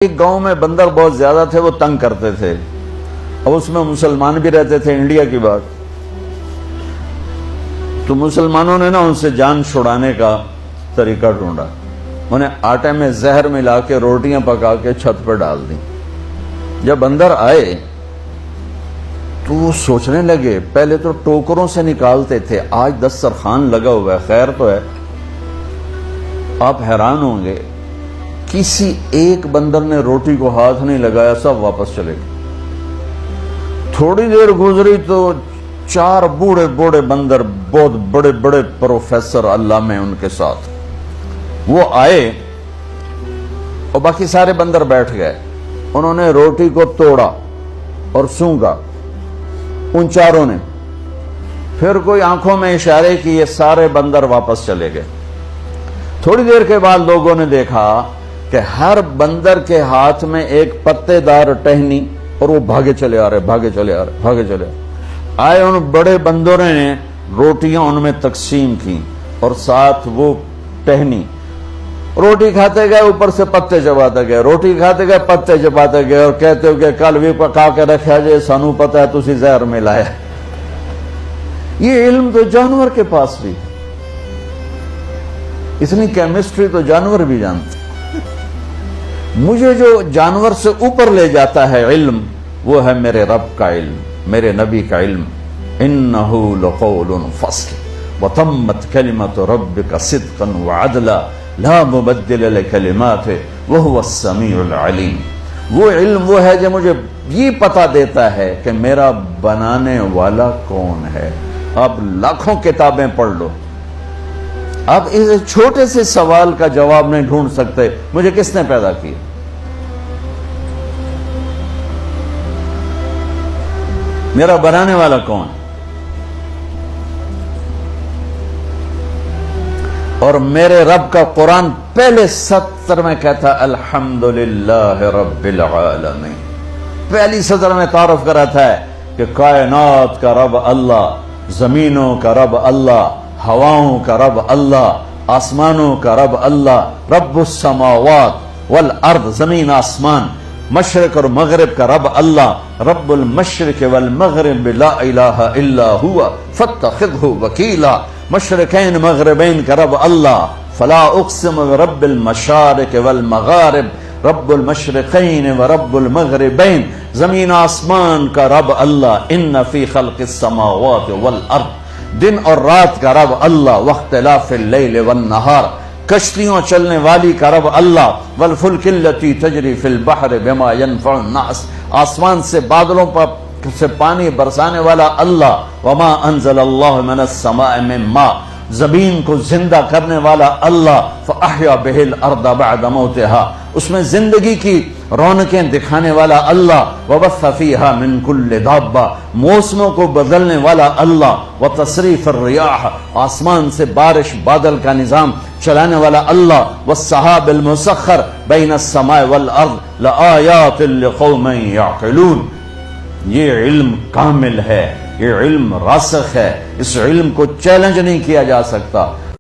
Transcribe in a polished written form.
ایک گاؤں میں بندر بہت زیادہ تھے، وہ تنگ کرتے تھے، اور اس میں مسلمان بھی رہتے تھے۔ انڈیا کی بات، تو مسلمانوں نے نا ان سے جان چھڑانے کا طریقہ ڈھونڈا۔ انہیں آٹے میں زہر ملا کے روٹیاں پکا کے چھت پر ڈال دیں۔ جب بندر آئے تو وہ سوچنے لگے، پہلے تو ٹوکروں سے نکالتے تھے، آج دسترخوان لگا ہوا ہے، خیر تو ہے۔ آپ حیران ہوں گے، کسی ایک بندر نے روٹی کو ہاتھ نہیں لگایا، سب واپس چلے گئے۔ تھوڑی دیر گزری تو 4 بوڑھے بوڑھے بندر، بہت بڑے بڑے پروفیسر علامہ ان کے ساتھ، وہ آئے اور باقی سارے بندر بیٹھ گئے۔ انہوں نے روٹی کو توڑا اور سونگا، ان چاروں نے، پھر کوئی آنکھوں میں اشارے کیے، سارے بندر واپس چلے گئے۔ تھوڑی دیر کے بعد لوگوں نے دیکھا کہ ہر بندر کے ہاتھ میں ایک پتے دار ٹہنی، اور وہ بھاگے چلے آ رہے۔ آئے ان بڑے بندروں نے روٹیاں ان میں تقسیم کی اور ساتھ وہ ٹہنی، روٹی کھاتے گئے، اوپر سے پتے چباتے گئے، روٹی کھاتے گئے، پتے چباتے گئے، اور کہتے ہو کہ کل بھی پکا کے رکھا جائے، سانو پتا ہے تسی زہر ملایا۔ یہ علم تو جانور کے پاس بھی، اتنی کیمسٹری تو جانور بھی جانتے۔ مجھے جو جانور سے اوپر لے جاتا ہے علم، وہ ہے میرے رب کا علم، میرے نبی کا علم۔ انہو لقول فصل وتمت کلمۃ ربک صدقا وعدلا لا مبدل لکلماتہ وہو السمیع العلیم۔ وہ علم وہ ہے جو مجھے یہ پتا دیتا ہے کہ میرا بنانے والا کون ہے۔ آپ لاکھوں کتابیں پڑھ لو، آپ اس چھوٹے سے سوال کا جواب نہیں ڈھونڈ سکتے، مجھے کس نے پیدا کیا؟ میرا بنانے والا کون؟ اور میرے رب کا قرآن پہلے سطر میں کہتا الحمدللہ رب العالمین، پہلی سطر میں تعارف کراتا ہے کہ کائنات کا رب اللہ، زمینوں کا رب اللہ، ہواؤں کا رب اللہ، آسمانوں کا رب اللہ، رب السماوات والارض، زمین آسمان، مشرق اور مغرب کا رب اللہ، رب المشرق والمغرب لا الہ الا ہوا فاتخذہ وکیلا، مشرقین مغربین کا رب اللہ، فلا اقسم برب المشارق والمغارب، رب المشرقین ورب المغربین، زمین آسمان کا رب اللہ، ان فی خلق السماوات والارض، دن اور رات کا رب اللہ، واختلاف اللیل والنہار، کشتیوں چلنے والی کا رب اللہ، والفلک التی تجری فی البحر بما ينفع الناس، آسمان سے بادلوں پر سے پانی برسانے والا اللہ، وما انزل اللہ من السماء من ماء، زمین کو زندہ کرنے والا اللہ، فاحیا بہ الارض بعد موتها، اس میں زندگی کی رونقیں دکھانے والا اللہ، وبث فیہا من کل دابہ، موسموں کو بدلنے والا اللہ، وتصریف الریاح، آسمان سے بارش بادل کا نظام چلانے والا اللہ، والسحاب المسخر بین السماء والارض لآیات لقوم یعقلون۔ یہ علم کامل ہے، یہ علم راسخ ہے، اس علم کو چیلنج نہیں کیا جا سکتا۔